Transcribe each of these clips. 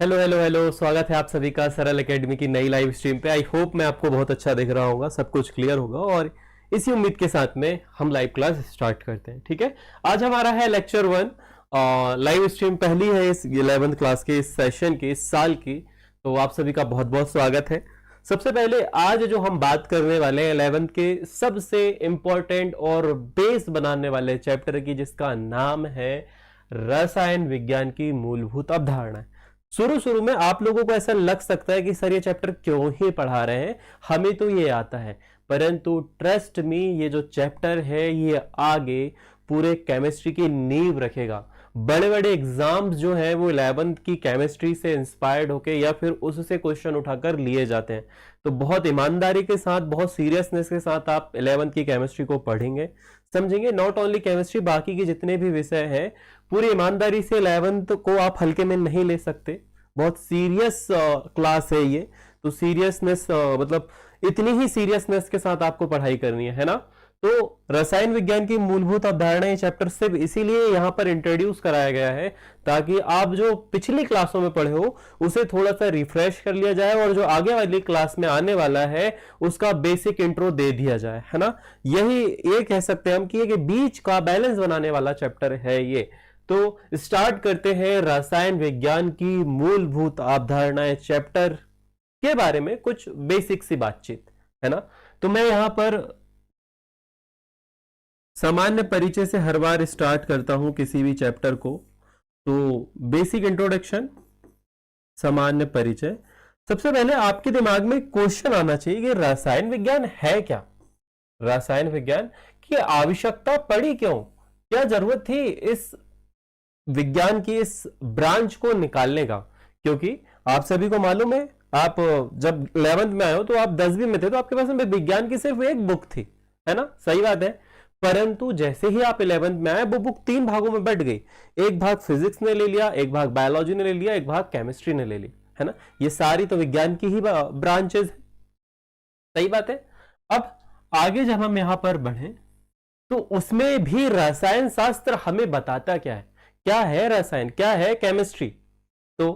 Hello hello hello, स्वागत है आप सभी का सरल एकेडमी की नई लाइव स्ट्रीम पे। आई होप मैं आपको बहुत अच्छा दिख रहा होगा, सब कुछ क्लियर होगा और इसी उम्मीद के साथ में हम लाइव क्लास स्टार्ट करते हैं। ठीक है, आज हमारा है लेक्चर 1। लाइव स्ट्रीम पहली है इस 11th क्लास के इस सेशन की, इस साल की। तो आप सभी का बहुत बहुत स्वागत है। सबसे पहले आज जो हम बात करने वाले हैं 11th के सबसे इंपॉर्टेंट और बेस बनाने वाले चैप्टर की, जिसका नाम है रसायन विज्ञान की मूलभूत अवधारणा। शुरू शुरू में आप लोगों को ऐसा लग सकता है कि सर ये चैप्टर क्यों ही पढ़ा रहे हैं, हमें तो ये आता है। परंतु ट्रस्ट मी, ये जो चैप्टर है ये आगे पूरे केमिस्ट्री की नींव रखेगा। बड़े बड़े एग्जाम्स जो है वो 11th की केमिस्ट्री से इंस्पायर्ड होके या फिर उससे क्वेश्चन उठाकर लिए जाते हैं। तो बहुत ईमानदारी के साथ, बहुत सीरियसनेस के साथ आप 11th की केमिस्ट्री को पढ़ेंगे, समझेंगे। नॉट ओनली केमिस्ट्री, बाकी के जितने भी विषय हैं पूरी ईमानदारी से 11th को आप हल्के में नहीं ले सकते। बहुत सीरियस क्लास है ये। तो सीरियसनेस मतलब इतनी ही सीरियसनेस के साथ आपको पढ़ाई करनी है ना। तो रसायन विज्ञान की मूलभूत अवधारणा ये चैप्टर सिर्फ इसीलिए यहां पर इंट्रोड्यूस कराया गया है ताकि आप जो पिछली क्लासों में पढ़े हो उसे थोड़ा सा रिफ्रेश कर लिया जाए और जो आगे वाली क्लास में आने वाला है उसका बेसिक इंट्रो दे दिया जाए, है ना। यही ये कह सकते हैं हम कि ये बीच का बैलेंस बनाने वाला चैप्टर है ये। तो स्टार्ट करते हैं रसायन विज्ञान की मूलभूत अवधारणाएं चैप्टर के बारे में कुछ बेसिक सी बातचीत, है ना। तो मैं यहां पर सामान्य परिचय से हर बार स्टार्ट करता हूं किसी भी चैप्टर को। तो बेसिक इंट्रोडक्शन, सामान्य परिचय। सबसे पहले आपके दिमाग में क्वेश्चन आना चाहिए कि रसायन विज्ञान है क्या। रसायन विज्ञान की आवश्यकता पड़ी क्यों, क्या जरूरत थी इस विज्ञान की इस ब्रांच को निकालने का। क्योंकि आप सभी को मालूम है, आप जब 11th में आए हो तो आप 10वीं में थे तो आपके पास में विज्ञान की सिर्फ एक बुक थी, है ना, सही बात है। परंतु जैसे ही आप 11th में आए वो बुक 3 भागों में बट गई। एक भाग फिजिक्स ने ले लिया, एक भाग बायोलॉजी ने ले लिया, एक भाग केमिस्ट्री ने ले ली, है ना। ये सारी तो विज्ञान की ही ब्रांचेज है, सही बात है। अब आगे जब हम यहां पर बढ़े तो उसमें भी रसायन शास्त्र हमें बताता क्या है रसायन, क्या है केमिस्ट्री। तो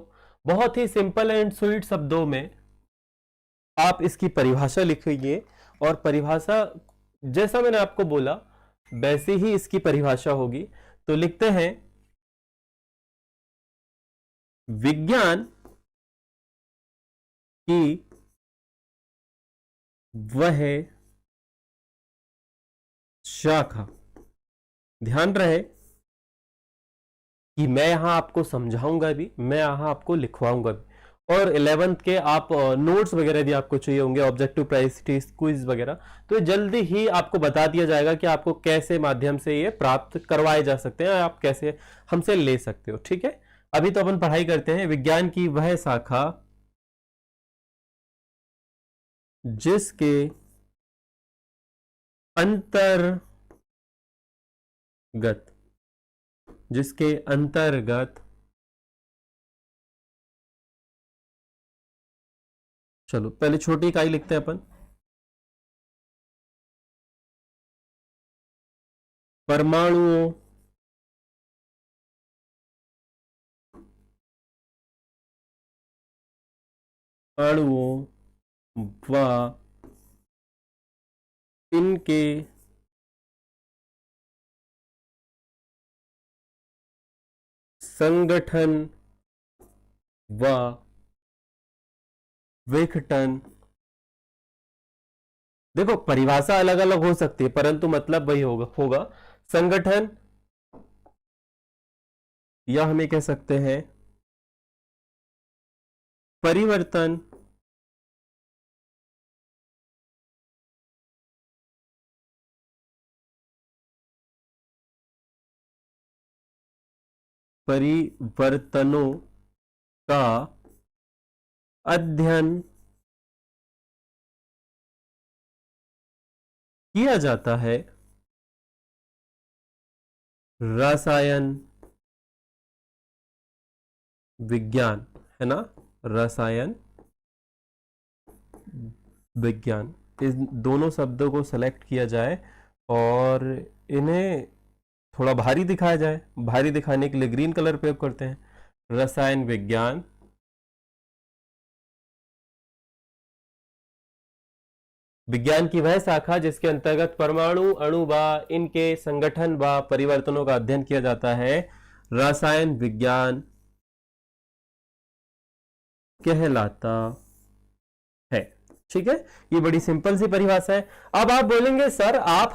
बहुत ही सिंपल एंड स्वीट शब्दों में आप इसकी परिभाषा लिखेंगे और परिभाषा जैसा मैंने आपको बोला वैसे ही इसकी परिभाषा होगी। तो लिखते हैं, विज्ञान की वह शाखा, ध्यान रहे कि मैं यहां आपको समझाऊंगा भी, मैं यहां आपको लिखवाऊंगा भी। और 11th के आप नोट्स वगैरह भी आपको चाहिए होंगे, ऑब्जेक्टिव प्रायोरिटी क्विज वगैरह, तो जल्दी ही आपको बता दिया जाएगा कि आपको कैसे माध्यम से ये प्राप्त करवाए जा सकते हैं, आप कैसे हमसे ले सकते हो। ठीक है, अभी तो अपन पढ़ाई करते हैं विज्ञान की वह शाखा जिसके अंतर्गत चलो पहले छोटी इकाई लिखते हैं अपन। परमाणुओं अणुओं व इनके संगठन व विघटन। देखो परिभाषा अलग अलग हो सकती है परंतु मतलब वही होगा संगठन, या हमें कह सकते हैं परिवर्तन, परिवर्तनों का अध्ययन किया जाता है रसायन विज्ञान, है ना, रसायन विज्ञान। इस दोनों शब्दों को सेलेक्ट किया जाए और इन्हें थोड़ा भारी दिखाया जाए। भारी दिखाने के लिए ग्रीन कलर प्रयोग करते हैं, रसायन विज्ञान विज्ञान की वह शाखा जिसके अंतर्गत परमाणु, अणु व इनके संगठन व परिवर्तनों का अध्ययन किया जाता है, रसायन विज्ञान कहलाता है। ठीक है, ये बड़ी सिंपल सी परिभाषा है। अब आप बोलेंगे सर आप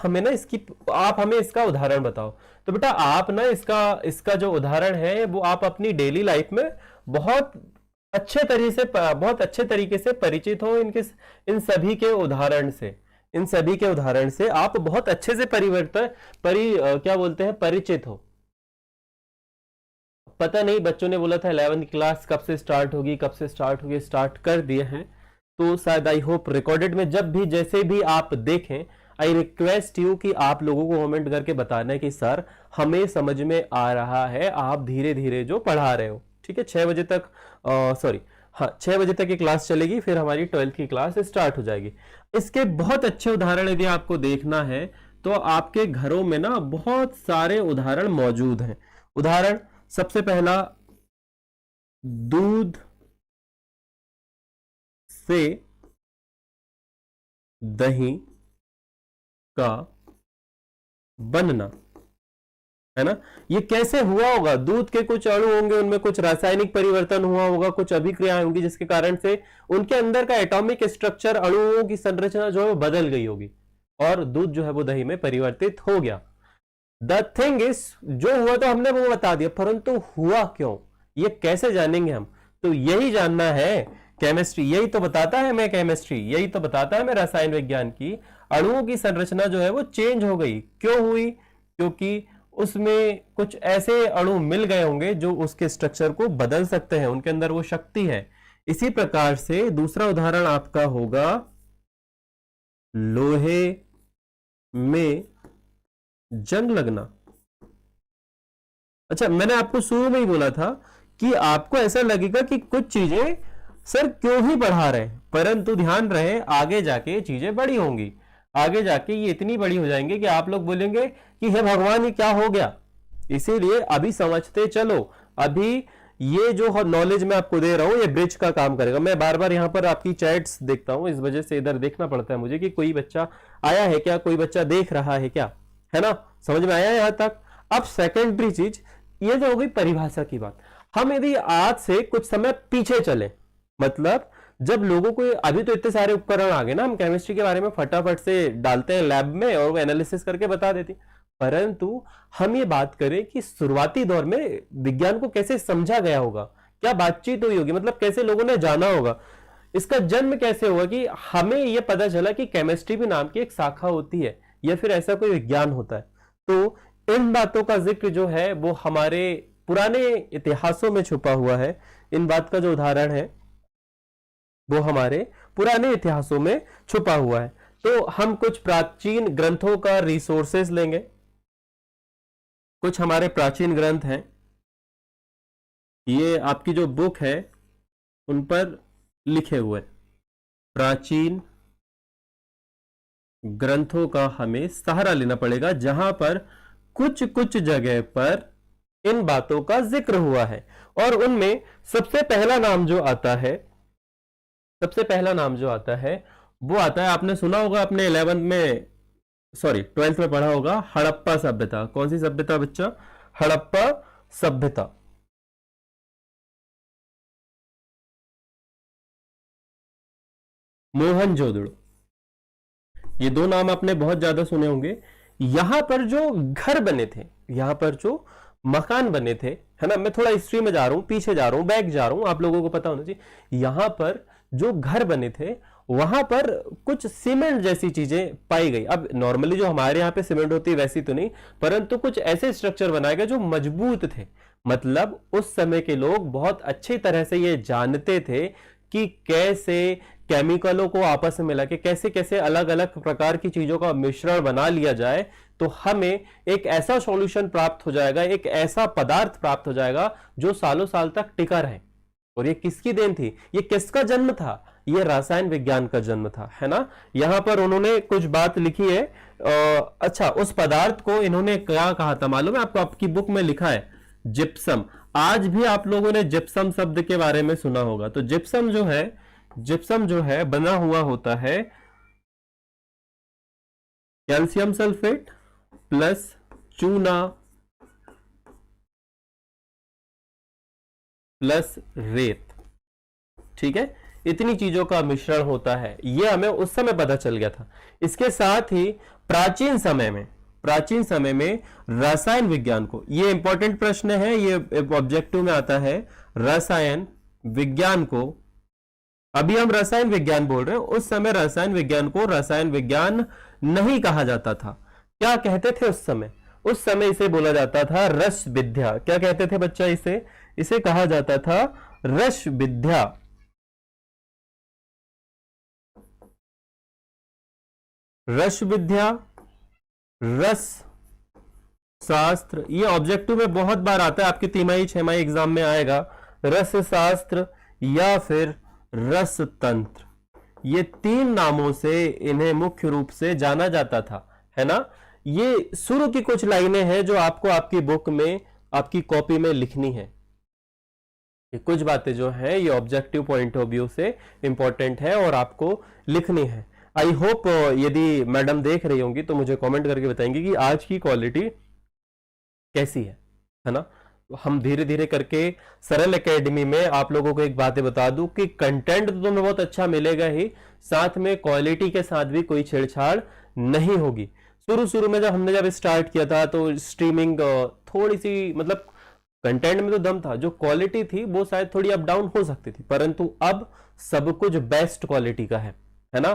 हमें इसका उदाहरण बताओ। तो बेटा आप ना इसका जो उदाहरण है वो आप अपनी डेली लाइफ में बहुत अच्छे तरीके से परिचित हो। इन सभी के उदाहरण से आप बहुत अच्छे से परिचित हो। पता नहीं बच्चों ने बोला था 11वीं क्लास कब से स्टार्ट होगी, स्टार्ट कर दिए हैं तो शायद आई होप रिकॉर्डेड में जब भी जैसे भी आप देखें, आई रिक्वेस्ट यू कि आप लोगों को कमेंट करके बताना है कि सर हमें समझ में आ रहा है, आप धीरे धीरे जो पढ़ा रहे हो। ठीक है, 6 बजे तक 6 बजे तक की क्लास चलेगी, फिर हमारी 12th की क्लास स्टार्ट हो जाएगी। इसके बहुत अच्छे उदाहरण यदि आपको देखना है तो आपके घरों में ना बहुत सारे उदाहरण मौजूद हैं। उदाहरण सबसे पहला, दूध से दही का बनना, है ना। ये कैसे हुआ होगा? दूध के कुछ अणु होंगे, उनमें कुछ रासायनिक परिवर्तन हुआ होगा, कुछ अभिक्रियाएं होंगी जिसके कारण से उनके अंदर का एटॉमिक स्ट्रक्चर, अणुओं की संरचना जो है वो बदल गई होगी और दूध जो है वो दही में परिवर्तित हो गया। द थिंग इज, जो हुआ तो हमने वो बता दिया, परंतु हुआ क्यों ये कैसे जानेंगे हम? तो यही जानना है केमिस्ट्री, यही तो बताता है मैं केमिस्ट्री, यही तो बताता है मैं रसायन विज्ञान की अणुओं की संरचना जो है वो चेंज हो गई। क्यों हुई? क्योंकि उसमें कुछ ऐसे अणु मिल गए होंगे जो उसके स्ट्रक्चर को बदल सकते हैं, उनके अंदर वो शक्ति है। इसी प्रकार से दूसरा उदाहरण आपका होगा लोहे में जंग लगना। अच्छा, मैंने आपको शुरू में ही बोला था कि आपको ऐसा लगेगा कि कुछ चीजें सर क्यों ही बढ़ा रहे हैं, परंतु ध्यान रहे आगे जाके चीजें बड़ी होंगी, आगे जाके ये इतनी बड़ी हो जाएंगे कि आप लोग बोलेंगे कि हे भगवान ये क्या हो गया। इसीलिए अभी समझते चलो, अभी ये जो नॉलेज मैं आपको दे रहा हूं ये ब्रिज का काम करेगा। मैं बार बार यहां पर आपकी चैट्स देखता हूं, इस वजह से इधर देखना पड़ता है मुझे कि कोई बच्चा आया है क्या, कोई बच्चा देख रहा है क्या, है ना। समझ में आया यहां तक? अब सेकेंडरी चीज ये जो हो गई परिभाषा की बात। हम यदि आज से कुछ समय पीछे चले, मतलब जब लोगों को, अभी तो इतने सारे उपकरण आ गए ना, हम केमिस्ट्री के बारे में फटाफट से डालते हैं लैब में और वो एनालिसिस करके बता देती, परंतु हम ये बात करें कि शुरुआती दौर में विज्ञान को कैसे समझा गया होगा, क्या बातचीत हुई होगी, मतलब कैसे लोगों ने जाना होगा, इसका जन्म कैसे हुआ कि हमें यह पता चला कि केमिस्ट्री भी नाम की एक शाखा होती है या फिर ऐसा कोई विज्ञान होता है। तो इन बातों का जिक्र जो है वो हमारे पुराने इतिहासों में छुपा हुआ है। इन बात का जो उदाहरण है वो हमारे पुराने इतिहासों में छुपा हुआ है। तो हम कुछ प्राचीन ग्रंथों का रिसोर्सेस लेंगे, कुछ हमारे प्राचीन ग्रंथ हैं, ये आपकी जो बुक है उन पर लिखे हुए प्राचीन ग्रंथों का हमें सहारा लेना पड़ेगा, जहां पर कुछ कुछ जगह पर इन बातों का जिक्र हुआ है। और उनमें सबसे पहला नाम जो आता है वो आता है, आपने सुना होगा, अपने 12th में पढ़ा होगा, हड़प्पा सभ्यता। कौन सी सभ्यता बच्चा? हड़प्पा सभ्यता। मोहनजोदड़ो, ये दो नाम आपने बहुत ज्यादा सुने होंगे। यहां पर जो घर बने थे, यहां पर जो मकान बने थे, है ना, मैं थोड़ा हिस्ट्री में जा रहा हूं, पीछे जा रहा हूं, बैक जा रहा हूं, आप लोगों को पता होना चाहिए। यहां पर जो घर बने थे वहां पर कुछ सीमेंट जैसी चीजें पाई गई। अब नॉर्मली जो हमारे यहाँ पे सीमेंट होती है वैसी तो नहीं, परंतु कुछ ऐसे स्ट्रक्चर बनाए गए जो मजबूत थे। मतलब उस समय के लोग बहुत अच्छी तरह से ये जानते थे कि कैसे केमिकलों को आपस में मिला के कैसे कैसे अलग अलग प्रकार की चीजों का मिश्रण बना लिया जाए तो हमें एक ऐसा सॉल्यूशन प्राप्त हो जाएगा, एक ऐसा पदार्थ प्राप्त हो जाएगा जो सालों साल तक टिका रहे। और ये किसकी देन थी? ये किसका जन्म था? ये रसायन विज्ञान का जन्म था, है ना। यहां पर उन्होंने कुछ बात लिखी है। अच्छा, उस पदार्थ को इन्होंने क्या कहा था मालूम है आपको? आपकी बुक में लिखा है जिप्सम। आज भी आप लोगों ने जिप्सम शब्द के बारे में सुना होगा। तो जिप्सम जो है बना हुआ होता है कैल्शियम सल्फेट प्लस चूना प्लस रेत, ठीक है, इतनी चीजों का मिश्रण होता है, यह हमें उस समय पता चल गया था। इसके साथ ही प्राचीन समय में रसायन विज्ञान को, यह इंपॉर्टेंट प्रश्न है, ये ऑब्जेक्टिव में आता है, रसायन विज्ञान को, अभी हम रसायन विज्ञान बोल रहे हैं, उस समय रसायन विज्ञान को रसायन विज्ञान नहीं कहा जाता था। क्या कहते थे उस समय? उस समय इसे बोला जाता था रस विद्या। क्या कहते थे बच्चा? इसे कहा जाता था रस विद्या। रस विद्या, रस शास्त्र, ये ऑब्जेक्टिव में बहुत बार आता है, आपके तिमाही छमाही एग्जाम में आएगा। रस शास्त्र या फिर रस तंत्र, ये तीन नामों से इन्हें मुख्य रूप से जाना जाता था, है ना। ये शुरू की कुछ लाइनें हैं जो आपको आपकी बुक में, आपकी कॉपी में लिखनी है। ये कुछ बातें जो है ये ऑब्जेक्टिव पॉइंट ऑफ व्यू से इंपॉर्टेंट है और आपको लिखनी है। आई होप यदि मैडम देख रही होंगी तो मुझे कमेंट करके बताएंगे कि आज की क्वालिटी कैसी है ना। हम धीरे धीरे करके सरल एकेडमी में आप लोगों को एक बातें बता दूं कि कंटेंट तो तुम्हें बहुत अच्छा मिलेगा ही, साथ में क्वालिटी के साथ भी कोई छेड़छाड़ नहीं होगी। शुरू में जब स्टार्ट किया था तो स्ट्रीमिंग थोड़ी सी, मतलब कंटेंट में तो दम था, जो क्वालिटी थी वो शायद थोड़ी अप डाउन हो सकती थी, परंतु अब सब कुछ बेस्ट क्वालिटी का है ना।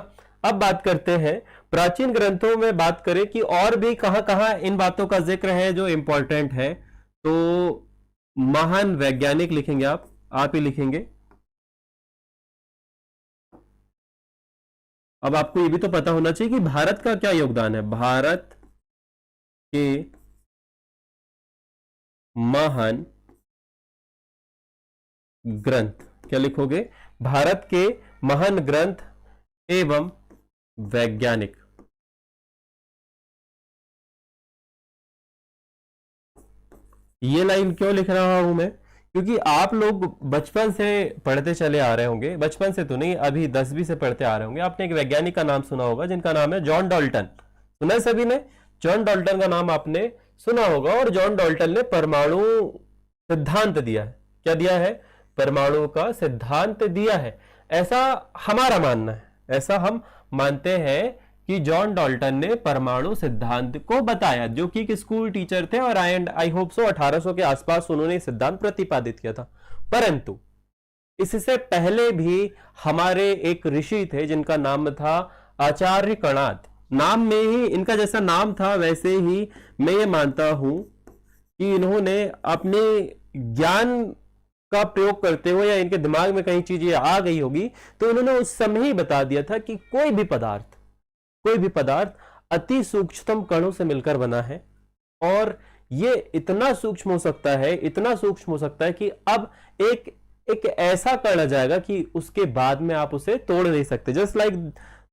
अब बात करते हैं प्राचीन ग्रंथों में, बात करें कि और भी कहां कहां इन बातों का जिक्र है जो इंपॉर्टेंट है। तो महान वैज्ञानिक लिखेंगे आप ही लिखेंगे। अब आपको ये भी तो पता होना चाहिए कि भारत का क्या योगदान है। भारत के महान ग्रंथ, क्या लिखोगे? भारत के महान ग्रंथ एवं वैज्ञानिक। ये लाइन क्यों लिख रहा हूं मैं? क्योंकि आप लोग बचपन से पढ़ते चले आ रहे होंगे, बचपन से तो नहीं, अभी 10वीं से पढ़ते आ रहे होंगे। आपने एक वैज्ञानिक का नाम सुना होगा जिनका नाम है जॉन डाल्टन। सुना है सभी ने? जॉन डाल्टन का नाम आपने सुना होगा। और जॉन डाल्टन ने परमाणु सिद्धांत दिया है। क्या दिया है? परमाणु का सिद्धांत दिया है, ऐसा हमारा मानना है, ऐसा हम मानते हैं कि जॉन डाल्टन ने परमाणु सिद्धांत को बताया, जो कि एक स्कूल टीचर थे और आई होप सो 1800 के आसपास उन्होंने सिद्धांत प्रतिपादित किया था। परंतु इससे पहले भी हमारे एक ऋषि थे जिनका नाम था आचार्य कणाद। नाम में ही इनका जैसा नाम था वैसे ही मैं ये मानता हूं कि इन्होंने अपने ज्ञान का प्रयोग करते हुए, या इनके दिमाग में कहीं चीजें आ गई होगी, तो इन्होंने उस समय ही बता दिया था कि कोई भी पदार्थ अति सूक्ष्मतम कणों से मिलकर बना है, और ये इतना सूक्ष्म हो सकता है कि अब एक ऐसा कण आ जाएगा कि उसके बाद में आप उसे तोड़ नहीं सकते। जस्ट लाइक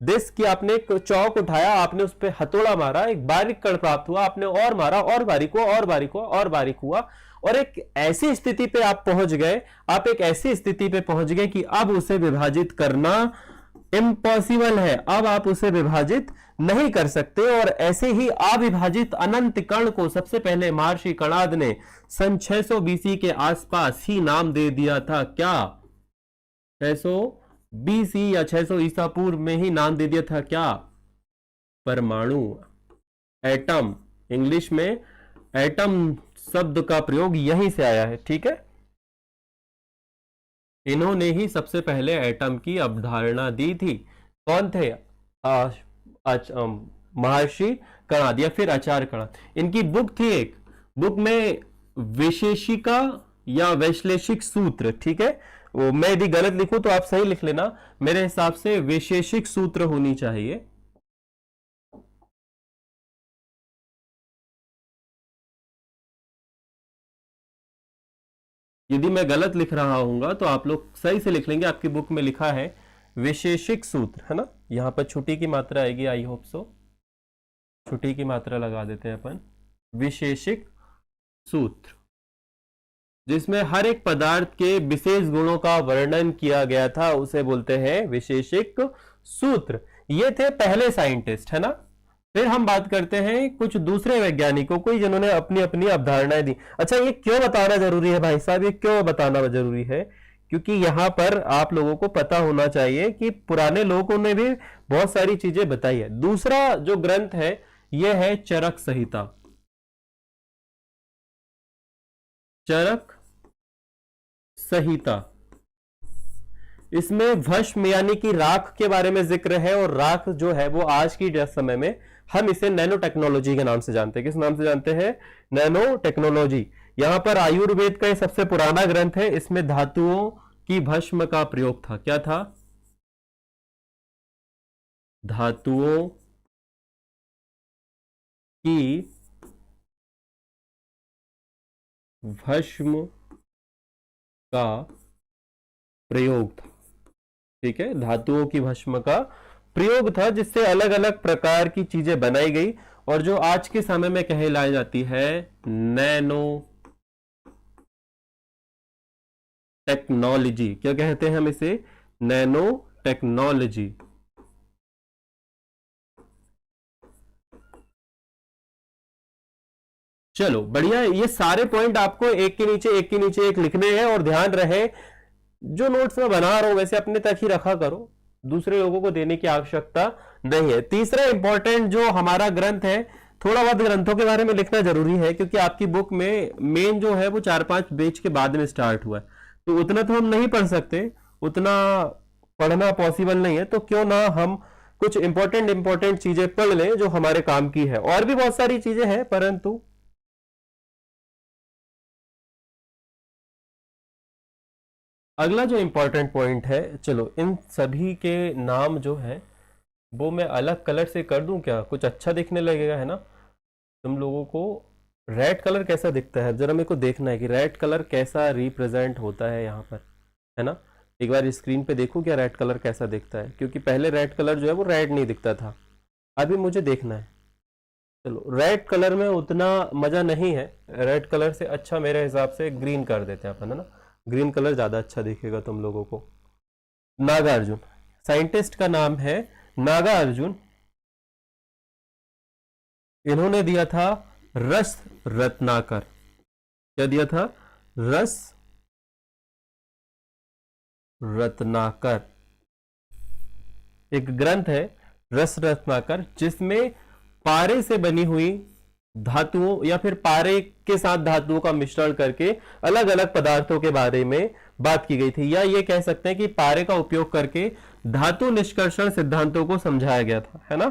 दिस, कि आपने एक चौक उठाया, आपने उस पर हथौड़ा मारा, एक बारीक कण प्राप्त हुआ, आपने और मारा, और बारीक हुआ, और बारीक हुआ, और बारीक हुआ, और एक ऐसी स्थिति पे आप पहुंच गए कि अब उसे विभाजित करना इम्पॉसिबल है। अब आप उसे विभाजित नहीं कर सकते। और ऐसे ही अविभाजित अनंत कण को सबसे पहले महर्षि कणाद ने सन 600 बीसी के आसपास ही नाम दे दिया था। क्या? 600 बीसी या 600 ईसा पूर्व में ही नाम दे दिया था। क्या? परमाणु, एटम। इंग्लिश में एटम शब्द का प्रयोग यहीं से आया है, ठीक है। इन्होंने ही सबसे पहले एटम की अवधारणा दी थी। कौन थे? महर्षि कणाद या फिर आचार्य कणाद। इनकी बुक थी, एक बुक में विशेषिका या वैश्लेषिक सूत्र, ठीक है। वो मैं यदि गलत लिखूं तो आप सही लिख लेना, मेरे हिसाब से वैशेषिक सूत्र होनी चाहिए। यदि मैं गलत लिख रहा हूंगा तो आप लोग सही से लिख लेंगे। आपकी बुक में लिखा है विशेषिक सूत्र, है ना। यहां पर छुट्टी की मात्रा आएगी, आई होप सो छुट्टी की मात्रा लगा देते हैं अपन। विशेषिक सूत्र, जिसमें हर एक पदार्थ के विशेष गुणों का वर्णन किया गया था, उसे बोलते हैं विशेषिक सूत्र। ये थे पहले साइंटिस्ट, है ना। फिर हम बात करते हैं कुछ दूसरे वैज्ञानिकों को जिन्होंने अपनी अपनी अवधारणाएं दी। अच्छा, ये क्यों बताना जरूरी है भाई साहब, ये क्यों बताना जरूरी है? क्योंकि यहां पर आप लोगों को पता होना चाहिए कि पुराने लोगों ने भी बहुत सारी चीजें बताई है। दूसरा जो ग्रंथ है यह है चरक संहिता। चरक संहिता, इसमें भस्म यानी कि राख के बारे में जिक्र है, और राख जो है वो आज की समय में हम इसे नैनो टेक्नोलॉजी के नाम से जानते हैं। किस नाम से जानते हैं? Nano technology. यहां पर आयुर्वेद का सबसे पुराना ग्रंथ है, इसमें धातुओं की भस्म का प्रयोग था। क्या था? धातुओं की भस्म का प्रयोग था। ठीक है, धातुओं की भस्म का प्रयोग था, जिससे अलग अलग प्रकार की चीजें बनाई गई, और जो आज के समय में कहलाई जाती है नैनो टेक्नोलॉजी। क्या कहते हैं हम इसे? Nano technology. चलो बढ़िया, ये सारे पॉइंट आपको एक के नीचे एक के नीचे एक लिखने हैं, और ध्यान रहे जो नोट्स में बना रहा हूं वैसे अपने तक ही रखा करो, दूसरे लोगों को देने की आवश्यकता नहीं है। तीसरा इंपॉर्टेंट जो हमारा ग्रंथ है, थोड़ा बहुत ग्रंथों के बारे में लिखना जरूरी है, क्योंकि आपकी बुक में मेन जो है वो 4-5 पेज के बाद में स्टार्ट हुआ है, तो उतना तो हम नहीं पढ़ सकते, उतना पढ़ना पॉसिबल नहीं है, तो क्यों ना हम कुछ इंपॉर्टेंट चीजें पढ़ लें जो हमारे काम की है। और भी बहुत सारी चीजें हैं, परंतु अगला जो इंपॉर्टेंट पॉइंट है, चलो इन सभी के नाम जो है वो मैं अलग कलर से कर दूं क्या? कुछ अच्छा दिखने लगेगा, है ना? तुम लोगों को रेड कलर कैसा दिखता है जरा मेरे को देखना है कि रेड कलर कैसा रिप्रेजेंट होता है यहाँ पर, है ना? एक बार स्क्रीन पे देखो क्या रेड कलर कैसा दिखता है, क्योंकि पहले रेड कलर जो है वो रेड नहीं दिखता था, अभी मुझे देखना है। चलो, रेड कलर में उतना मजा नहीं है, रेड कलर से अच्छा मेरे हिसाब से ग्रीन कर देते हैं अपन, है ना? ग्रीन कलर ज्यादा अच्छा दिखेगा तुम लोगों को। नागार्जुन, साइंटिस्ट का नाम है नागार्जुन। इन्होंने दिया था रस रत्नाकर। क्या दिया था? रस रत्नाकर। एक ग्रंथ है रस रत्नाकर, जिसमें पारे से बनी हुई धातुओं या फिर पारे के साथ धातुओं का मिश्रण करके अलग अलग पदार्थों के बारे में बात की गई थी, या ये कह सकते हैं कि पारे का उपयोग करके धातु निष्कर्षण सिद्धांतों को समझाया गया था, है ना?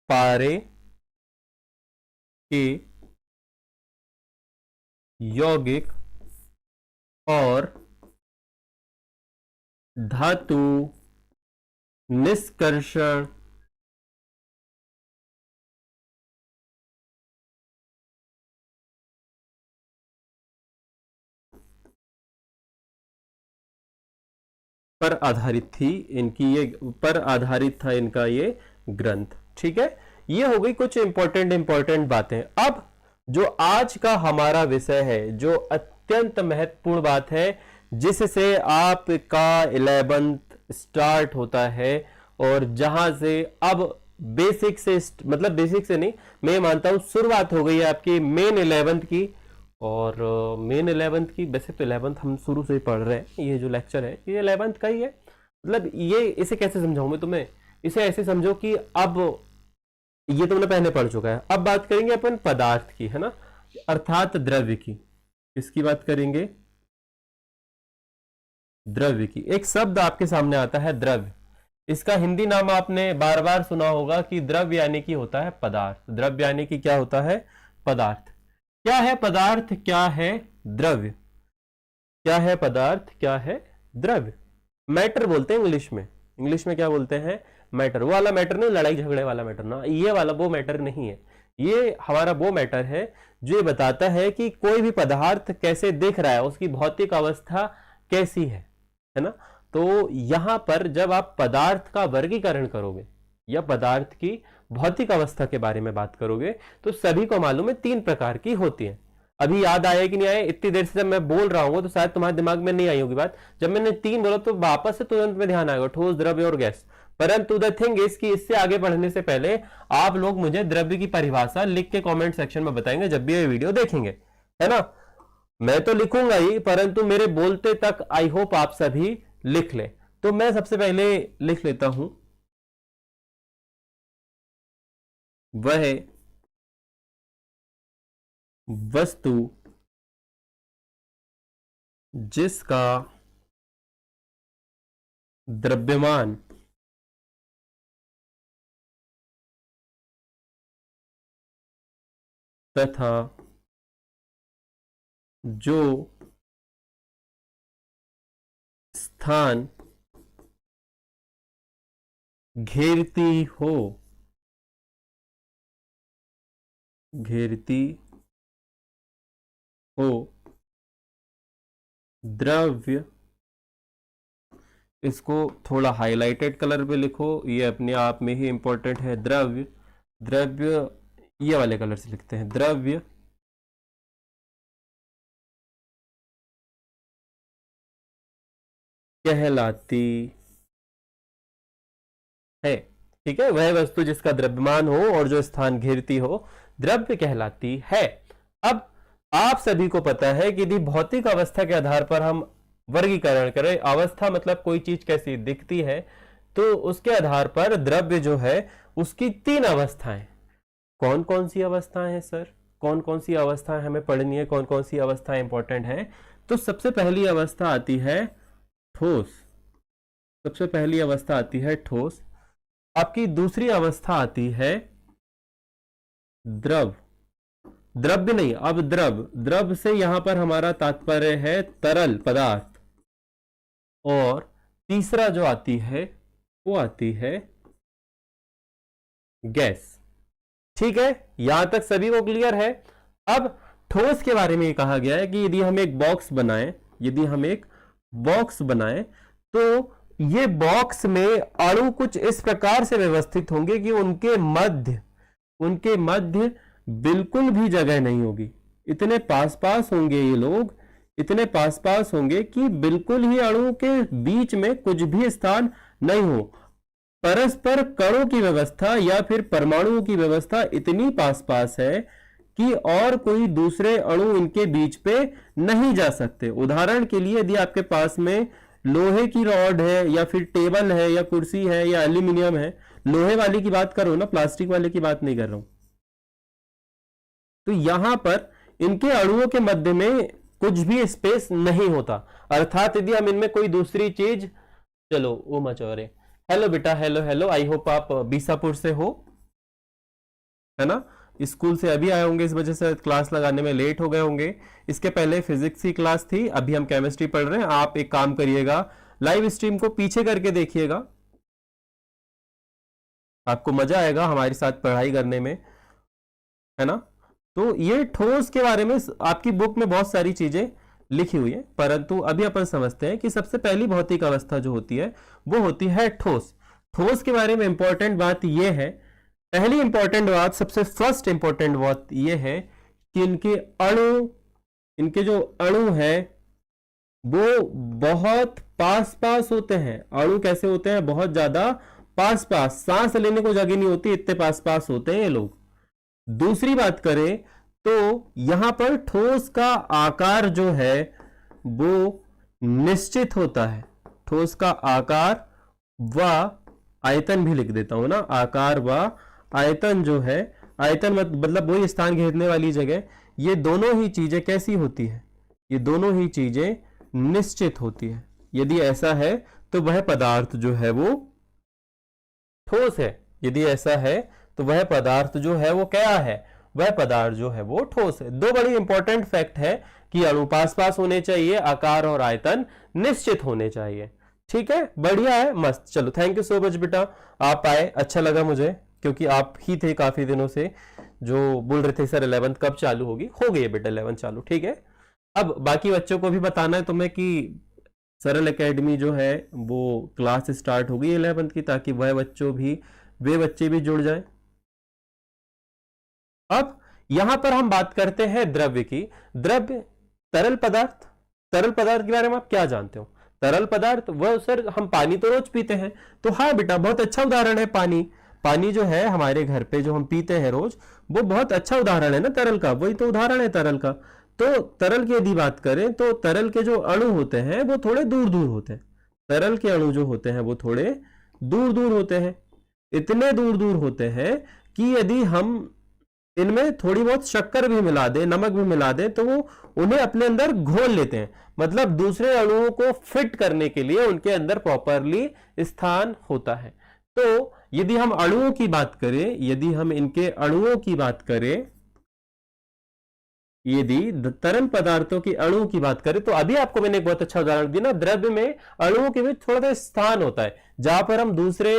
पारे के यौगिक और धातु निष्कर्षण पर आधारित थी इनकी ये पर आधारित था इनका ये ग्रंथ। ठीक है, ये हो गई कुछ इंपॉर्टेंट बातें। अब जो आज का हमारा विषय है, जो अत्यंत महत्वपूर्ण बात है, जिससे आपका 11th स्टार्ट होता है, और जहां से अब बेसिक से मतलब बेसिक से नहीं, मैं मानता हूं शुरुआत हो गई है आपकी मेन 11th की। और मेन 11th की, वैसे तो 11th हम शुरू से ही पढ़ रहे हैं, ये जो लेक्चर है ये 11th का ही है। मतलब ये इसे कैसे समझाऊं मैं तुम्हें? इसे ऐसे समझो कि अब ये तुमने पहले पढ़ चुका है। अब बात करेंगे अपन पदार्थ की, है ना, अर्थात द्रव्य की। किसकी बात करेंगे? द्रव्य की। एक शब्द आपके सामने आता है द्रव्य, इसका हिंदी नाम आपने बार बार सुना होगा कि द्रव्य यानी कि होता है पदार्थ। द्रव्य यानी कि क्या होता है? पदार्थ। क्या है पदार्थ, क्या है द्रव्य? क्या है पदार्थ, क्या है द्रव्य? मैटर बोलते हैं इंग्लिश में। इंग्लिश में क्या बोलते हैं? मैटर। वो वाला मैटर नहीं, लड़ाई झगड़े वाला मैटर ना, ये वाला वो मैटर नहीं है। ये हमारा वो मैटर है जो ये बताता है कि कोई भी पदार्थ कैसे दिख रहा है, उसकी भौतिक अवस्था कैसी है ना? तो यहां पर जब आप पदार्थ का वर्गीकरण करोगे या पदार्थ की भौतिक अवस्था के बारे में बात करोगे, तो सभी को मालूम है 3 प्रकार की होती है। अभी याद आया कि नहीं आया? इतनी देर से जब मैं बोल रहा हूं तो शायद तुम्हारे दिमाग में नहीं आई होगी बात। जब मैंने 3 बोला तो वापस से तुरंत में ध्यान आएगा, ठोस, द्रव्य और गैस। परंतु द थिंग इज कि इससे आगे बढ़ने से पहले आप लोग मुझे द्रव्य की परिभाषा लिख के कमेंट सेक्शन में बताएंगे जब भी ये वीडियो देखेंगे, है ना। मैं तो लिखूंगा ही, परंतु मेरे बोलते तक आई होप आप सभी लिख ले। तो मैं सबसे पहले लिख लेता हूं, वह वस्तु जिसका द्रव्यमान तथा जो स्थान घेरती हो द्रव्य, इसको थोड़ा हाईलाइटेड कलर पे लिखो, ये अपने आप में ही इंपॉर्टेंट है। द्रव्य ये वाले कलर से लिखते हैं, द्रव्य कहलाती है। ठीक है, वह वस्तु जिसका द्रव्यमान हो और जो स्थान घेरती हो द्रव्य कहलाती है। अब आप सभी को पता है कि यदि भौतिक अवस्था के आधार पर हम वर्गीकरण करें, अवस्था मतलब कोई चीज कैसी दिखती है, तो उसके आधार पर द्रव्य जो है उसकी 3 अवस्थाएं। कौन कौन सी अवस्थाएं हैं सर, कौन कौन सी अवस्थाएं हमें पढ़नी है, कौन कौन सी अवस्थाएं इंपॉर्टेंट है? तो सबसे पहली अवस्था आती है ठोस, सबसे पहली अवस्था आती है ठोस। आपकी दूसरी अवस्था आती है द्रव, द्रव्य नहीं, अब द्रव से यहां पर हमारा तात्पर्य है तरल पदार्थ। और तीसरा जो आती है वो आती है गैस। ठीक है, यहां तक सभी को क्लियर है। अब ठोस के बारे में कहा गया है कि यदि हम एक बॉक्स बनाएं, यदि हम एक बॉक्स बनाएं तो ये बॉक्स में अणु कुछ इस प्रकार से व्यवस्थित होंगे कि उनके मध्य बिल्कुल भी जगह नहीं होगी। इतने पास पास होंगे ये लोग, इतने पास पास होंगे कि बिल्कुल ही अणु के बीच में कुछ भी स्थान नहीं हो। परस्पर कणों की व्यवस्था या फिर परमाणुओं की व्यवस्था इतनी पास पास है कि और कोई दूसरे अणु इनके बीच पे नहीं जा सकते। उदाहरण के लिए यदि आपके पास में लोहे की रॉड है या फिर टेबल है या कुर्सी है या एल्यूमिनियम है, लोहे वाली की बात करो ना, प्लास्टिक वाले की बात नहीं कर रहा हूं, तो यहां पर इनके अणुओं के मध्य में कुछ भी स्पेस नहीं होता। अर्थात यदि हम इनमें कोई दूसरी चीज, चलो वो मचौरे, हेलो बेटा, हेलो, आई होप आप बीसापुर से हो, है ना, स्कूल से अभी आए होंगे, इस वजह से क्लास लगाने में लेट हो गए होंगे। इसके पहले फिजिक्स की क्लास थी, अभी हम केमिस्ट्री पढ़ रहे हैं। आप एक काम करिएगा, लाइव स्ट्रीम को पीछे करके देखिएगा, आपको मजा आएगा हमारे साथ पढ़ाई करने में, है ना। तो ये ठोस के बारे में आपकी बुक में बहुत सारी चीजें लिखी हुई है, परंतु अभी अपन समझते हैं कि सबसे पहली भौतिक अवस्था जो होती है वो होती है ठोस। ठोस के बारे में इंपॉर्टेंट बात यह है, पहली इंपॉर्टेंट बात, सबसे फर्स्ट इंपॉर्टेंट बात यह है कि इनके जो अणु है वो बहुत पास पास होते हैं। अणु कैसे होते हैं? बहुत ज्यादा पास पास, सांस लेने को जगह नहीं होती, इतने पास पास होते हैं ये लोग। दूसरी बात करें तो यहां पर ठोस का आकार जो है वो निश्चित होता है। ठोस का आकार व आयतन भी लिख देता हूं ना, आकार व आयतन जो है, आयतन मतलब वही स्थान घेरने वाली जगह, ये दोनों ही चीजें कैसी होती है? ये दोनों ही चीजें निश्चित होती है। यदि ऐसा है तो वह पदार्थ जो है वो ठोस है, यदि ऐसा है तो वह पदार्थ जो है वो क्या है? वह पदार्थ जो है वो ठोस है। दो बड़ी इंपॉर्टेंट फैक्ट है कि अणु पास पास होने चाहिए, आकार और आयतन निश्चित होने चाहिए। ठीक है, बढ़िया है, मस्त। चलो, थैंक यू सो मच बेटा, आप आए, अच्छा लगा मुझे, क्योंकि आप ही थे काफी दिनों से जो बोल रहे थे सर 11th कब चालू होगी। हो गई है बेटा 11th चालू, ठीक है। अब बाकी बच्चों को भी बताना है तुम्हें कि सरल एकेडमी जो है वो क्लास स्टार्ट हो गई 11th की, ताकि वे बच्चे भी जुड़ जाएं। अब यहां पर हम बात करते हैं द्रव्य की। द्रव्य तरल पदार्थ के बारे में आप क्या जानते हो? तरल पदार्थ वह सर हम पानी तो रोज पीते हैं। तो हाँ बेटा बहुत अच्छा उदाहरण है पानी। पानी जो है हमारे घर पे जो हम पीते हैं रोज, वो बहुत अच्छा उदाहरण है ना तरल का, वही तो उदाहरण है तरल का। तो तरल की यदि बात करें तो तरल के जो अणु होते हैं वो थोड़े दूर दूर होते हैं। तरल के अणु जो होते हैं वो थोड़े दूर दूर होते हैं, इतने दूर दूर होते हैं कि यदि हम इनमें थोड़ी बहुत शक्कर भी मिला दें, नमक भी मिला दें, तो वो उन्हें अपने अंदर घोल लेते हैं। मतलब दूसरे अणुओं को फिट करने के लिए उनके अंदर प्रॉपरली स्थान होता है। तो यदि हम अणुओं की बात करें, यदि हम इनके अणुओं की बात करें, यदि तरल पदार्थों की अणुओं की बात करें, तो अभी आपको मैंने एक बहुत अच्छा उदाहरण दिया ना, द्रव्य में अणुओं के बीच थोड़ा सा स्थान होता है जहां पर हम दूसरे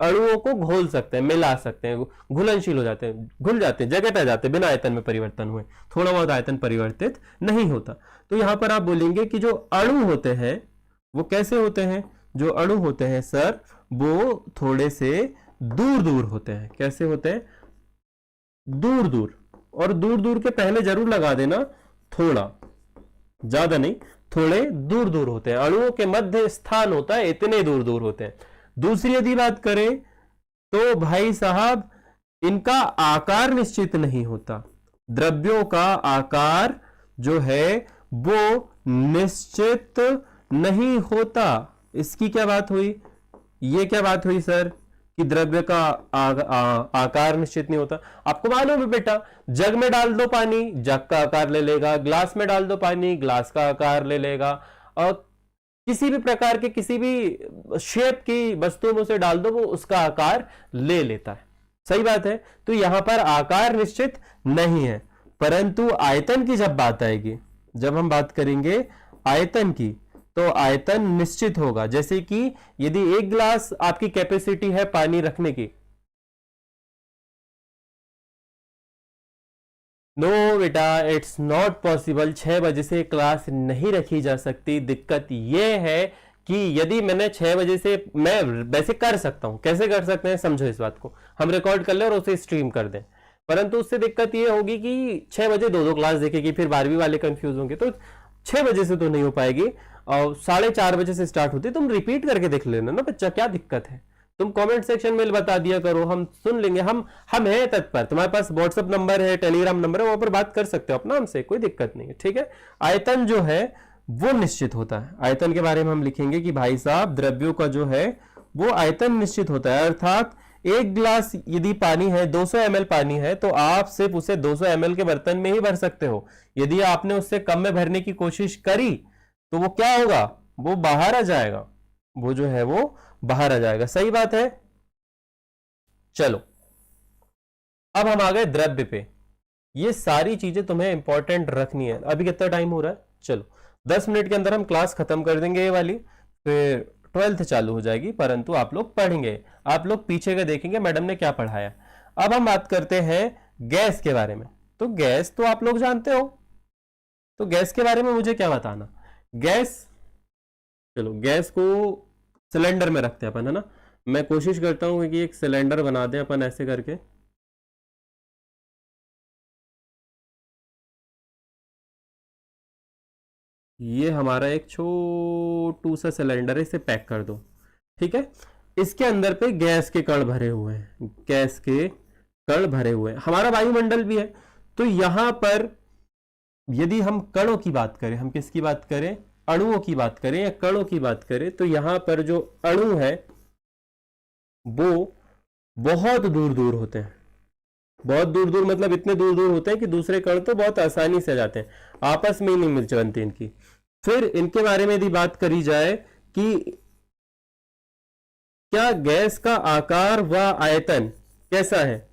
अणुओं को घोल सकते हैं, मिला सकते हैं, घुलनशील हो जाते हैं, घुल जाते हैं, जगह पे जाते हैं बिना आयतन में परिवर्तन हुए, थोड़ा बहुत आयतन परिवर्तित नहीं होता। तो यहां पर आप बोलेंगे कि जो अणु होते हैं वो कैसे होते हैं? जो अणु होते हैं सर वो थोड़े से दूर दूर होते हैं। कैसे होते हैं? दूर दूर। और दूर दूर के पहले जरूर लगा देना थोड़ा, ज्यादा नहीं, थोड़े दूर दूर होते हैं। अणुओं के मध्य स्थान होता है, इतने दूर दूर होते हैं। दूसरी यदि बात करें तो भाई साहब इनका आकार निश्चित नहीं होता। द्रव्यों का आकार जो है वो निश्चित नहीं होता। इसकी क्या बात हुई? ये क्या बात हुई सर कि द्रव्य का आकार निश्चित नहीं होता? आपको मालूम है बेटा, जग में डाल दो पानी, जग का आकार ले लेगा, ग्लास में डाल दो पानी, ग्लास का आकार ले लेगा, और किसी भी प्रकार के किसी भी शेप की वस्तु में उसे डाल दो वो उसका आकार ले लेता है। सही बात है। तो यहां पर आकार निश्चित नहीं है, परंतु आयतन की जब बात आएगी, जब हम बात करेंगे आयतन की, तो आयतन निश्चित होगा। जैसे कि यदि एक गिलास आपकी कैपेसिटी है पानी रखने की, नो बेटा इट्स नॉट पॉसिबल, 6 बजे से क्लास नहीं रखी जा सकती। दिक्कत यह है कि यदि मैंने 6 बजे से, मैं वैसे कर सकता हूं, कैसे कर सकते हैं समझो इस बात को, हम रिकॉर्ड कर ले और उसे स्ट्रीम कर दें, परंतु उससे दिक्कत यह होगी कि 6 बजे 2-2 क्लास देखेगी, फिर 12वीं वाले कंफ्यूज होंगे। तो 6 बजे से तो नहीं हो पाएगी, और 4:30 बजे से स्टार्ट होती है। तुम रिपीट करके देख लेना ना बच्चा, क्या दिक्कत है? तुम कमेंट सेक्शन में बता दिया करो, हम सुन लेंगे। हम है तत्पर, तुम्हारे पास व्हाट्सएप नंबर है, टेलीग्राम नंबर है, वहां पर बात कर सकते हो अपना हमसे, कोई दिक्कत नहीं है। ठीक है। आयतन जो है वो निश्चित होता है। आयतन के बारे में हम लिखेंगे कि भाई साहब द्रव्यों का जो है वो आयतन निश्चित होता है। अर्थात एक गिलास यदि पानी है, 200 ml पानी है, तो आप सिर्फ उसे 200 ml के बर्तन में ही भर सकते हो। यदि आपने उससे कम में भरने की कोशिश करी तो वो क्या होगा? वो बाहर आ जाएगा, वो जो है वो बाहर आ जाएगा। सही बात है। चलो अब हम आ गए द्रव्य पे। ये सारी चीजें तुम्हें इंपॉर्टेंट रखनी है। अभी कितना टाइम हो रहा है? चलो 10 मिनट के अंदर हम क्लास खत्म कर देंगे ये वाली, फिर 12th चालू हो जाएगी, परंतु आप लोग पढ़ेंगे, आप लोग पीछे का देखेंगे मैडम ने क्या पढ़ाया। अब हम बात करते हैं गैस के बारे में। तो गैस तो आप लोग जानते हो, तो गैस के बारे में मुझे क्या बताना? गैस, चलो गैस को सिलेंडर में रखते हैं अपन, है ना। मैं कोशिश करता हूं कि एक सिलेंडर बना दें अपन ऐसे करके। ये हमारा एक छोटू सा सिलेंडर है, इसे पैक कर दो। ठीक है। इसके अंदर पे गैस के कण भरे हुए हैं, गैस के कण भरे हुए हैं, हमारा वायुमंडल भी है। तो यहां पर यदि हम कणों की बात करें, हम किसकी बात करें? अणुओं की बात करें या कणों की बात करें, तो यहां पर जो अणु है वो बहुत दूर दूर होते हैं। बहुत दूर दूर मतलब इतने दूर दूर होते हैं कि दूसरे कण तो बहुत आसानी से जाते हैं, आपस में ही नहीं मिल बनती इनकी। फिर इनके बारे में यदि बात करी जाए कि क्या गैस का आकार व आयतन कैसा है?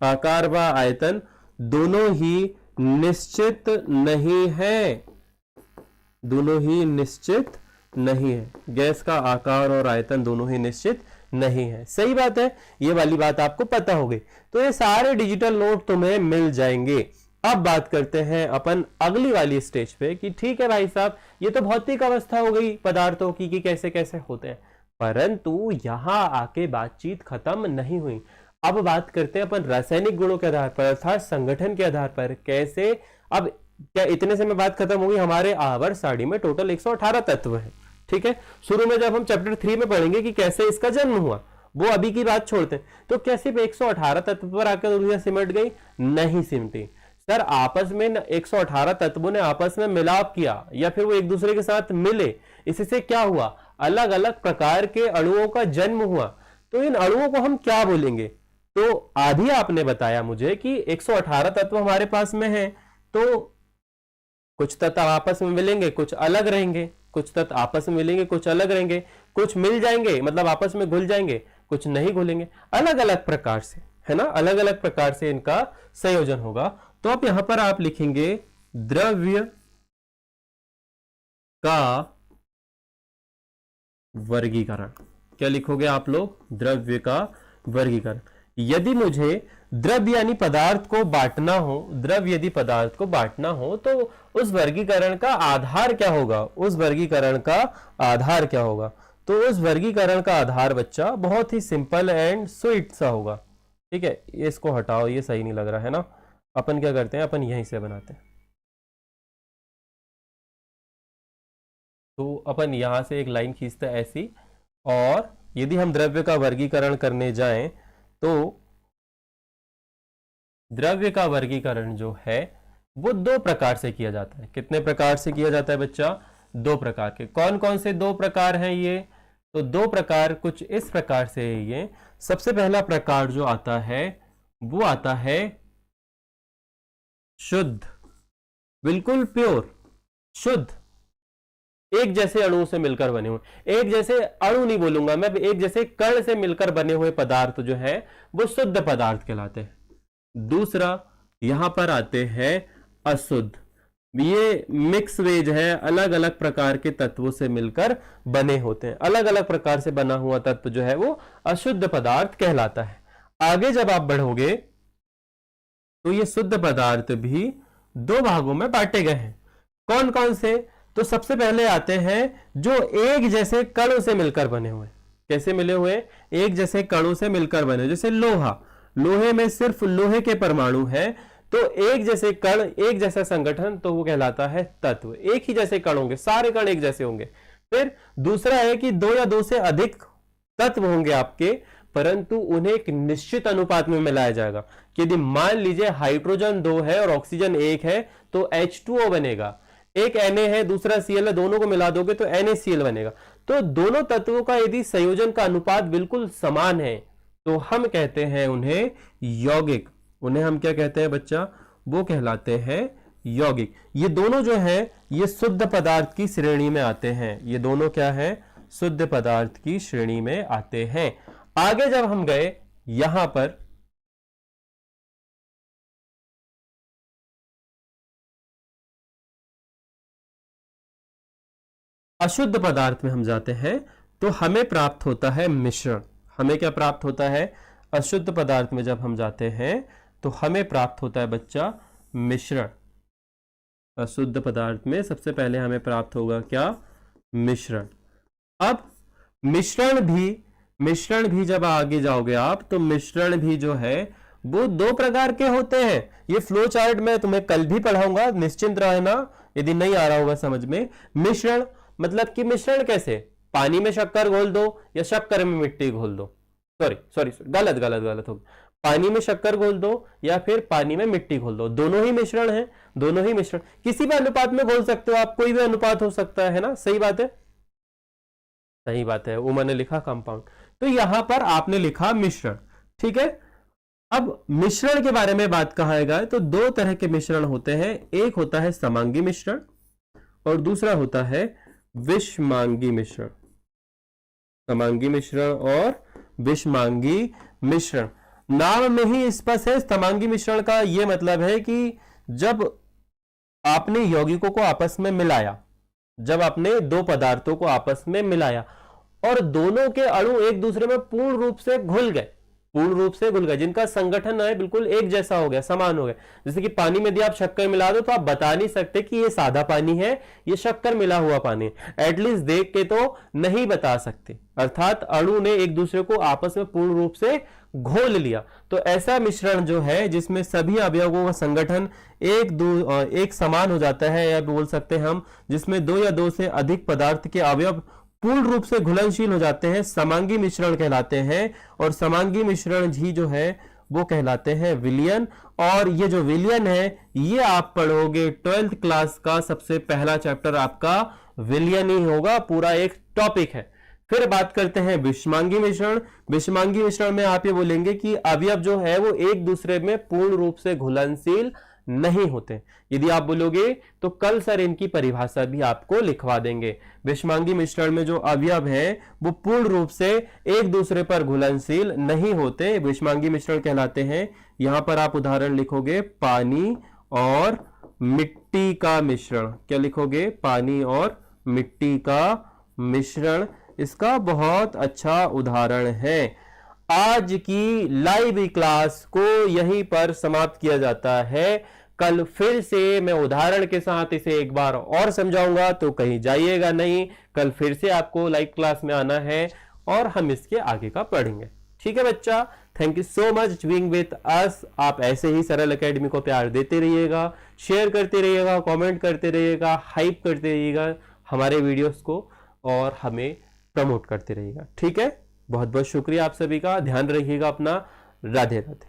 आकार व आयतन दोनों ही निश्चित नहीं है, दोनों ही निश्चित नहीं है। गैस का आकार और आयतन दोनों ही निश्चित नहीं है। सही बात है, ये वाली बात आपको पता होगी। तो ये सारे डिजिटल नोट तुम्हें मिल जाएंगे। अब बात करते हैं अपन अगली वाली स्टेज पे कि ठीक है भाई साहब, ये तो भौतिक अवस्था हो गई पदार्थों की कि कैसे कैसे होते हैं, परंतु यहां आके बातचीत खत्म नहीं हुई। अब बात करते हैं अपन रासायनिक गुणों के आधार पर, अर्थात संगठन के आधार पर कैसे। अब क्या इतने से में बात खत्म होगी? हमारे आवर्त सारणी में टोटल 118 तत्व है, ठीक है, शुरू में जब हम चैप्टर 3 में पढ़ेंगे कि कैसे इसका जन्म हुआ, वो अभी की बात छोड़ते हैं। तो क्या सिर्फ 118 तत्व पर आकर दुनिया सिमट गई? नहीं सिमटी सर, आपस में 118 तत्वों ने आपस में मिलाप किया या फिर वो एक दूसरे के साथ मिले, इससे क्या हुआ? अलग अलग प्रकार के अणुओं का जन्म हुआ। तो इन अणुओं को हम क्या बोलेंगे? तो आधी आपने बताया मुझे कि 118 तत्व हमारे पास में है, तो कुछ तत्व आपस में मिलेंगे, कुछ अलग रहेंगे, कुछ तत्व आपस में मिलेंगे, कुछ अलग रहेंगे, कुछ मिल जाएंगे मतलब आपस में घुल जाएंगे, कुछ नहीं घुलेंगे, अलग अलग प्रकार से, है ना, अलग अलग प्रकार से इनका संयोजन होगा। तो अब यहां पर आप लिखेंगे द्रव्य का वर्गीकरण। क्या लिखोगे आप लोग? द्रव्य का वर्गीकरण। यदि मुझे द्रव्य यानी पदार्थ को बांटना हो, द्रव्य यदि पदार्थ को बांटना हो, तो उस वर्गीकरण का आधार क्या होगा? उस वर्गीकरण का आधार क्या होगा? तो उस वर्गीकरण का आधार बच्चा बहुत ही सिंपल एंड स्वीट सा होगा। ठीक है, इसको हटाओ, ये सही नहीं लग रहा है ना। अपन क्या करते हैं, अपन यहीं से बनाते हैं। तो अपन यहां से एक लाइन खींचते हैं ऐसी, और यदि हम द्रव्य का वर्गीकरण करने जाएं तो द्रव्य का वर्गीकरण जो है वो दो प्रकार से किया जाता है। कितने प्रकार से किया जाता है बच्चा? दो प्रकार के। कौन कौन से दो प्रकार हैं ये? तो दो प्रकार कुछ इस प्रकार से है ये। सबसे पहला प्रकार जो आता है वो आता है शुद्ध, बिल्कुल प्योर, शुद्ध, एक जैसे अणुओं से मिलकर बने हुए। एक जैसे अणु नहीं बोलूंगा मैं, एक जैसे कण से मिलकर बने हुए पदार्थ जो है वो शुद्ध पदार्थ कहलाते हैं। दूसरा यहां पर आते हैं अशुद्ध, ये मिक्स वेज है, अलग अलग प्रकार के तत्वों से मिलकर बने होते हैं। अलग अलग प्रकार से बना हुआ तत्व जो है वो अशुद्ध पदार्थ कहलाता है। आगे जब आप बढ़ोगे तो ये शुद्ध पदार्थ भी दो भागों में बांटे गए हैं। कौन कौन से? तो सबसे पहले आते हैं जो एक जैसे कणों से मिलकर बने हुए। कैसे मिले हुए? एक जैसे कणों से मिलकर बने, जैसे लोहा, लोहे में सिर्फ लोहे के परमाणु है, तो एक जैसे कण, एक जैसा संगठन, तो वो कहलाता है तत्व। एक ही जैसे कण होंगे, सारे कण एक जैसे होंगे। फिर दूसरा है कि दो या दो से अधिक तत्व होंगे आपके, परंतु उन्हें एक निश्चित अनुपात में मिलाया जाएगा। यदि मान लीजिए हाइड्रोजन 2 है और ऑक्सीजन 1 है तो H2O बनेगा, एक Na है दूसरा Cl है, दोनों को मिला दोगे तो NaCl बनेगा। तो दोनों तत्वों का यदि संयोजन का अनुपात बिल्कुल समान है तो हम कहते हैं उन्हें यौगिक। उन्हें हम क्या कहते हैं बच्चा? वो कहलाते हैं यौगिक। ये दोनों जो है ये शुद्ध पदार्थ की श्रेणी में आते हैं। ये दोनों क्या है? शुद्ध पदार्थ की श्रेणी में आते हैं। आगे जब हम गए यहां पर अशुद्ध पदार्थ में हम जाते हैं तो हमें प्राप्त होता है मिश्रण। हमें क्या प्राप्त होता है? अशुद्ध पदार्थ में जब हम जाते हैं तो हमें प्राप्त होता है बच्चा मिश्रण। अशुद्ध पदार्थ में सबसे पहले हमें प्राप्त होगा क्या? मिश्रण। अब मिश्रण भी जब आगे जाओगे आप तो मिश्रण भी जो है वो दो प्रकार के होते हैं। ये फ्लो चार्ट मैं तुम्हें कल भी पढ़ाऊंगा, निश्चिंत रहना यदि नहीं आ रहा होगा समझ में। मिश्रण मतलब कि मिश्रण कैसे? पानी में शक्कर घोल दो या शक्कर में मिट्टी घोल दो, सॉरी गलत हो। पानी में शक्कर घोल दो या फिर पानी में मिट्टी घोल दो, दोनों ही मिश्रण है। दोनों ही मिश्रण किसी भी अनुपात में घोल सकते हो आप, कोई भी अनुपात हो सकता है ना। सही बात है, सही बात है। उमर ने लिखा कंपाउंड, तो यहां पर आपने लिखा मिश्रण। ठीक है, अब मिश्रण के बारे में बात कहा गया तो दो तरह के मिश्रण होते हैं। एक होता है समांगी मिश्रण और दूसरा होता है विषमांगी मिश्रण। समांगी मिश्रण और विषमांगी मिश्रण नाम में ही स्पष्ट है। समांगी मिश्रण का यह मतलब है कि जब आपने यौगिकों को आपस में मिलाया, जब आपने दो पदार्थों को आपस में मिलाया और दोनों के अणु एक दूसरे में पूर्ण रूप से घुल गए, जिनका संगठन है बिल्कुल एक जैसा हो गया, समान हो गया। जैसे कि पानी में यदि आप शक्कर मिला दो तो आप बता नहीं सकते कि ये सादा पानी है, ये शक्कर मिला हुआ पानी है। एटलीस्ट देख के तो नहीं बता सकते, अर्थात अणु ने एक दूसरे को आपस में पूर्ण रूप से घोल लिया। तो ऐसा मिश्रण जो है जिसमें सभी अवयवों का संगठन एक समान हो जाता है, या बोल सकते हैं हम जिसमें दो या दो से अधिक पदार्थ के अवयव पूर्ण रूप से घुलनशील हो जाते हैं समांगी मिश्रण कहलाते हैं, और समांगी मिश्रण ही जो है वो कहलाते हैं विलयन। और ये जो विलयन है ये आप पढ़ोगे 12th क्लास का सबसे पहला चैप्टर आपका विलयन ही होगा, पूरा एक टॉपिक है। फिर बात करते हैं विषमांगी मिश्रण। विषमांगी मिश्रण में आप ये बोलेंगे कि अवयव जो है वो एक दूसरे में पूर्ण रूप से घुलनशील नहीं होते। यदि आप बोलोगे तो कल सर इनकी परिभाषा भी आपको लिखवा देंगे। विषमांगी मिश्रण में जो अवयव है वो पूर्ण रूप से एक दूसरे पर घुलनशील नहीं होते, विषमांगी मिश्रण कहलाते हैं। यहां पर आप उदाहरण लिखोगे पानी और मिट्टी का मिश्रण। क्या लिखोगे? पानी और मिट्टी का मिश्रण इसका बहुत अच्छा उदाहरण है। आज की लाइव क्लास को यहीं पर समाप्त किया जाता है। कल फिर से मैं उदाहरण के साथ इसे एक बार और समझाऊंगा, तो कहीं जाइएगा नहीं। कल फिर से आपको लाइव क्लास में आना है और हम इसके आगे का पढ़ेंगे। ठीक है बच्चा, thank you so much being with us. आप ऐसे ही सरल एकेडमी को प्यार देते रहिएगा, शेयर करते रहिएगा, कमेंट करते रहिएगा, हाइप करते रहिएगा हमारे वीडियोस को, और हमें प्रमोट करते रहिएगा। ठीक है, बहुत बहुत शुक्रिया आप सभी का। ध्यान रखिएगा अपना। राधे राधे।